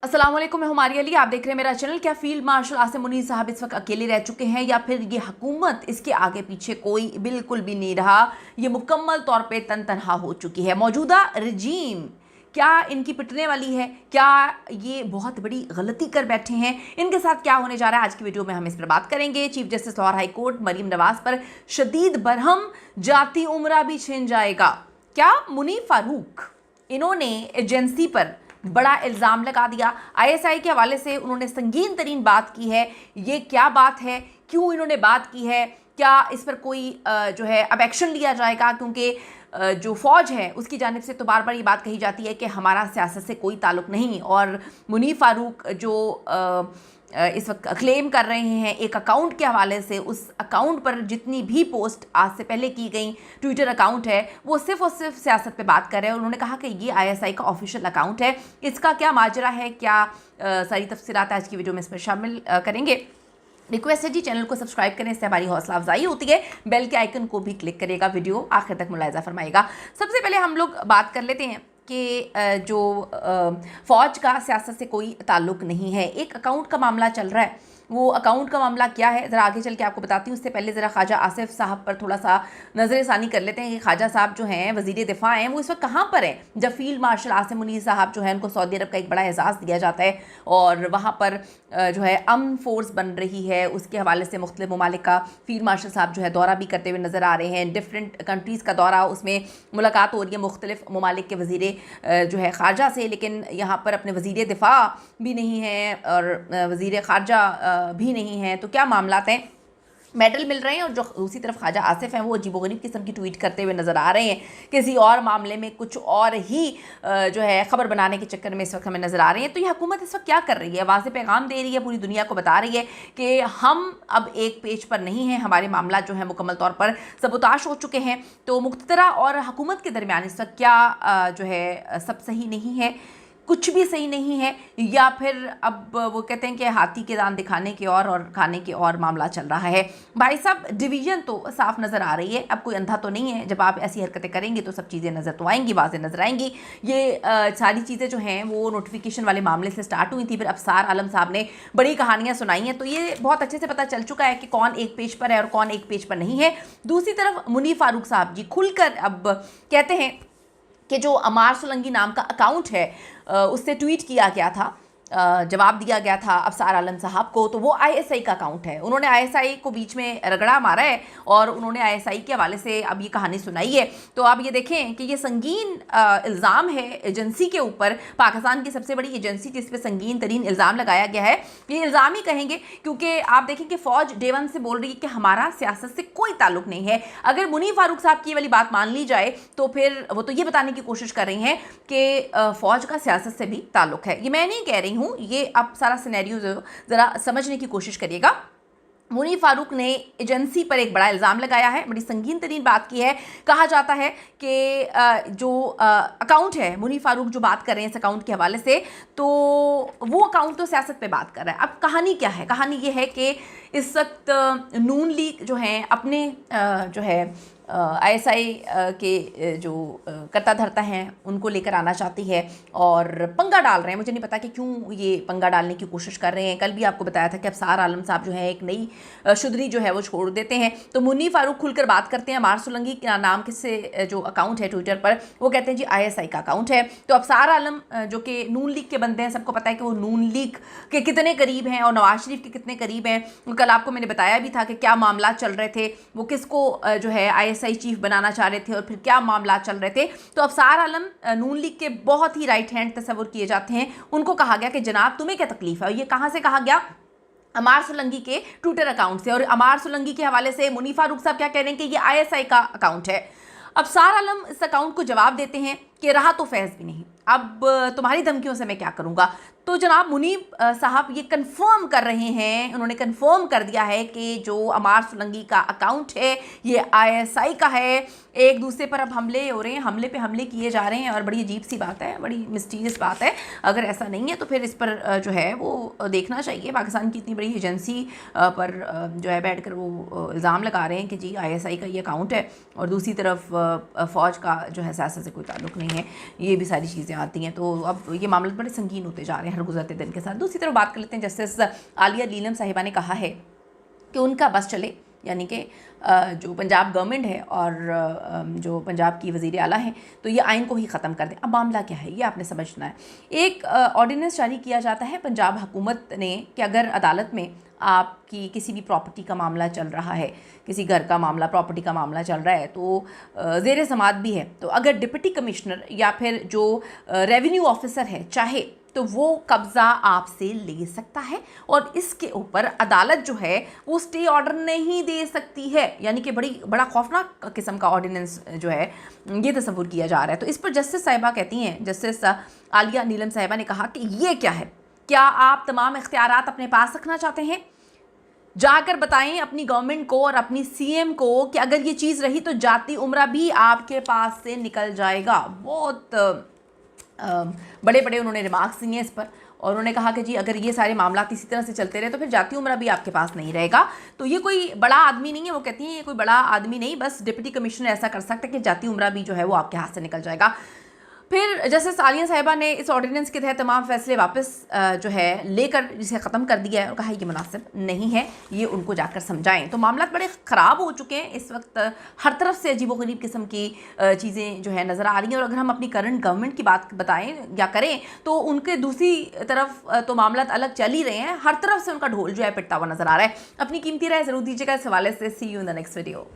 अस्सलाम वालेकुम, मैं हुमारी अली। आप देख रहे हैं मेरा चैनल। क्या फील्ड मार्शल आसिम मुनीर साहब इस वक्त अकेले रह चुके हैं या फिर ये हुकूमत इसके आगे पीछे कोई बिल्कुल भी नहीं रहा? ये मुकम्मल तौर पे तन तनहा हो चुकी है। मौजूदा रजीम क्या इनकी पिटने वाली है? क्या ये बहुत बड़ी गलती कर बैठे हैं? इनके साथ क्या होने जा रहा है? आज की वीडियो में हम इस पर बात करेंगे। Chief justice Lahore high court Maryam Nawaz पर शदीद बरहम, जाती उम्रा भी छिन जाएगा। क्या मुनीर फारूक इन्होंने एजेंसी पर बड़ा इल्ज़ाम लगा दिया? आईएसआई के हवाले से उन्होंने संगीन तरीन बात की है। ये क्या बात है? क्यों इन्होंने बात की है? क्या इस पर कोई जो है अब एक्शन लिया जाएगा? क्योंकि जो फ़ौज है उसकी जानिब से तो बार बार ये बात कही जाती है कि हमारा सियासत से कोई ताल्लुक़ नहीं। और मुनीर फारूक जो इस वक्त क्लेम कर रहे हैं एक अकाउंट के हवाले से, उस अकाउंट पर जितनी भी पोस्ट आज से पहले की गई, ट्विटर अकाउंट है, वो सिर्फ और सिर्फ सियासत पे बात कर रहे हैं। उन्होंने कहा कि ये आईएसआई का ऑफिशियल अकाउंट है। इसका क्या माजरा है, क्या सारी तफसीलात आज की वीडियो में इसमें शामिल करेंगे। रिक्वेस्ट है जी, चैनल को सब्सक्राइब करें, इससे हमारी हौसला अफजाई होती है। बेल के आइकन को भी क्लिक करेगा, वीडियो आखिर तक मुलाहिजा फरमाएगा। सबसे पहले हम लोग बात कर लेते हैं कि जो फ़ौज का सियासत से कोई ताल्लुक़ नहीं है। एक अकाउंट का मामला चल रहा है। वो अकाउंट का मामला क्या है ज़रा आगे चल के आपको बताती हूँ। उससे पहले ज़रा ख्वाजा आसिफ साहब पर थोड़ा सा नज़र षानी कर लेते हैं कि ख्वाजा साहब जो हैं वज़ीर दिफा हैं, वो इस वक्त कहाँ पर हैं जब फील्ड मार्शल आसिम मुनीर साहब जो है उनको सऊदी अरब का एक बड़ा एजाज़ दिया जाता है और वहाँ पर जो है अमन फोर्स बन रही है। उसके हवाले से मुख्तलिफ ममालिक का फील्ड मार्शल साहब जो है दौरा भी करते हुए नज़र आ रहे हैं। डिफरेंट कंट्रीज़ का दौरा, उसमें मुलाकात हो रही है मुख्तलिफ ममालिक के वज़ीर जो है ख़ारजा से। लेकिन यहाँ पर अपने वज़ीर दिफा भी नहीं है और वज़ीर ख़ारजा भी नहीं है। तो क्या मामलात हैं? मेडल मिल रहे हैं और जो दूसरी तरफ ख्वाजा आसिफ हैं वो अजीबोगरीब किस्म की ट्वीट करते हुए नज़र आ रहे हैं। किसी और मामले में कुछ और ही जो है ख़बर बनाने के चक्कर में इस वक्त हमें नज़र आ रहे हैं। तो ये हुकूमत इस वक्त क्या कर रही है? वाज़ेह पैगाम दे रही है, पूरी दुनिया को बता रही है कि हम अब एक पेज पर नहीं हैं, हमारे मामला जो है मुकम्मल तौर पर सबूताश हो चुके हैं। तो मुक़्तदरा और हुकूमत के दरमियान इस वक्त क्या जो है सब सही नहीं है, कुछ भी सही नहीं है, या फिर अब वो कहते हैं कि हाथी के दांत दिखाने के और खाने के और मामला चल रहा है। भाई साहब, डिवीज़न तो साफ नज़र आ रही है। अब कोई अंधा तो नहीं है। जब आप ऐसी हरकतें करेंगे तो सब चीज़ें नज़र तो आएंगी, वाज़ेह नज़र आएंगी। ये सारी चीज़ें जो हैं वो नोटिफिकेशन वाले मामले से स्टार्ट हुई थी, फिर अफसार आलम साहब ने बड़ी कहानियाँ सुनाई हैं। तो ये बहुत अच्छे से पता चल चुका है कि कौन एक पेज पर है और कौन एक पेज पर नहीं है। दूसरी तरफ मुनीर फारूक साहब जी खुलकर अब कहते हैं कि जो अमार सोलंकी नाम का अकाउंट है उससे ट्वीट किया गया था, जवाब दिया गया था अफसार आलम साहब को, तो वो आईएसआई का अकाउंट है। उन्होंने आईएसआई को बीच में रगड़ा मारा है और उन्होंने आईएसआई के हवाले से अब ये कहानी सुनाई है। तो आप ये देखें कि ये संगीन इल्ज़ाम है एजेंसी के ऊपर, पाकिस्तान की सबसे बड़ी एजेंसी जिस पर संगीन तरीन इल्ज़ाम लगाया गया है। ये इल्ज़ाम ही कहेंगे क्योंकि आप देखें कि फ़ौज डे वन से बोल रही है कि हमारा सियासत से कोई ताल्लुक़ नहीं है। अगर मुनीर फारूक साहब की वाली बात मान ली जाए तो फिर वो तो ये बताने की कोशिश कर रही हैं कि फ़ौज का सियासत से भी ताल्लुक़ है। ये मैं नहीं कह रही हूँ, ये आप सारा सिनेरियो ज़रा समझने की कोशिश करिएगा। मुनीर फारूक ने एजेंसी पर एक बड़ा इल्ज़ाम लगाया है, बड़ी संगीन तरीन बात की है। कहा जाता है कि जो अकाउंट है, मुनीर फारूक जो बात कर रहे हैं इस अकाउंट के हवाले से, तो वो अकाउंट तो सियासत पे बात कर रहा है। अब कहानी क्या है? कहानी ये है कि इस वक्त नून लीग जो है अपने जो है आईएसआई के जो करता धरता हैं उनको लेकर आना चाहती है और पंगा डाल रहे हैं। मुझे नहीं पता कि क्यों ये पंगा डालने की कोशिश कर रहे हैं। कल भी आपको बताया था कि अफसार आलम साहब जो है एक नई शुदरी जो है वो छोड़ देते हैं। तो मुनीर फारूक खुलकर बात करते हैं। अमार सोलंकी नाम से जो अकाउंट है ट्विटर पर, वो कहते हैं जी आईएसआई का अकाउंट है। तो अफसार आलम जो कि नून लीग के बंदे हैं, सबको पता है कि वो नून लीग के कितने करीब हैं और नवाज शरीफ के कितने करीब हैं। कल आपको मैंने बताया भी था कि क्या मामला चल रहे थे, वो किसको जो है आईएसआई चीफ बनाना चाह रहे थे और फिर क्या मामला चल रहे थे। तो अफसार आलम नून लीग के बहुत ही राइट हैंड तस्वुर किए जाते हैं। उनको कहा गया कि जनाब तुम्हें क्या तकलीफ है, और ये कहाँ से कहा गया? अमार सोलंकी के ट्विटर अकाउंट से। और अमार सोलंकी के हवाले से मुनीर फारूक साहब क्या कह रहे हैं कि ये आईएसआई का अकाउंट है। अफसार आलम इस अकाउंट को जवाब देते हैं कि रहा तो फैज़ भी नहीं, अब तुम्हारी धमकियों से मैं क्या करूँगा। तो जनाब मुनीर साहब ये कंफर्म कर रहे हैं, उन्होंने कंफर्म कर दिया है कि जो अमार सोलंकी का अकाउंट है ये आईएसआई का है। एक दूसरे पर अब हमले हो रहे हैं, हमले पे हमले किए जा रहे हैं और बड़ी अजीब सी बात है, बड़ी मिस्टीरियस बात है। अगर ऐसा नहीं है तो फिर इस पर जो है वो देखना चाहिए। पाकिस्तान की इतनी बड़ी एजेंसी पर जो है बैठ कर वो इल्ज़ाम लगा रहे हैं कि जी आईएसआई का ये अकाउंट है और दूसरी तरफ फ़ौज का जो है सियासत से कोई ताल्लुक़ नहीं। नहीं है, ये भी सारी चीज़ें आती हैं। तो अब ये मामले बड़े संगीन होते जा रहे हैं हर गुजरते दिन के साथ। दूसरी तरफ बात कर लेते हैं, जस्टिस आलिया नीलम साहिबा ने कहा है कि उनका बस चले, यानी कि जो पंजाब गवर्नमेंट है और जो पंजाब की वज़ीर आला हैं, तो ये आइन को ही ख़त्म कर दें। अब मामला क्या है ये आपने समझना है। एक ऑर्डिनेंस जारी किया जाता है पंजाब हुकूमत ने कि अगर अदालत में आपकी किसी भी प्रॉपर्टी का मामला चल रहा है, किसी घर का मामला, प्रॉपर्टी का मामला चल रहा है, तो ज़ेर समाअत भी है, तो अगर डिप्टी कमिश्नर या फिर जो रेवेन्यू ऑफिसर है चाहे तो वो कब्ज़ा आपसे ले सकता है और इसके ऊपर अदालत जो है वो स्टे ऑर्डर नहीं दे सकती है। यानी कि बड़ा खौफनाक किस्म का ऑर्डिनेंस जो है ये तस्वुर किया जा रहा है। तो इस पर जस्टिस साहिबा कहती हैं, जस्टिस आलिया नीलम साहिबा ने कहा कि ये क्या है, क्या आप तमाम इख्तियारात अपने पास रखना चाहते हैं? जाकर बताएं अपनी गवर्नमेंट को और अपनी सीएम को कि अगर ये चीज़ रही तो जाती उम्रा भी आपके पास से निकल जाएगा। बहुत बड़े बड़े उन्होंने रिमार्क्स दिए इस पर और उन्होंने कहा कि जी अगर ये सारे मामला इसी तरह से चलते रहे तो फिर जाती उम्र भी आपके पास नहीं रहेगा। तो ये कोई बड़ा आदमी नहीं है, वो कहती हैं ये कोई बड़ा आदमी नहीं, बस डिप्टी कमिश्नर ऐसा कर सकता है कि जाती उम्र भी जो है वो आपके हाथ से निकल जाएगा। फिर जस्टिस आलिया साहिबा ने इस ऑर्डिनेंस के तहत तमाम फैसले वापस जो है लेकर जिसे ख़त्म कर दिया है और कहा ये मुनासिब नहीं है, ये उनको जाकर समझाएं। तो मामला बड़े ख़राब हो चुके हैं इस वक्त, हर तरफ से अजीबोगरीब किस्म की चीज़ें जो है नज़र आ रही हैं। और अगर हम अपनी करंट गवर्नमेंट की बात बताएं या करें तो उनके दूसरी तरफ तो मामला अलग चल ही रहे हैं, हर तरफ से उनका ढोल जो है पिटता हुआ नज़र आ रहा है। अपनी कीमती राय ज़रूर दीजिएगा इस हवाले से। See you in the next video.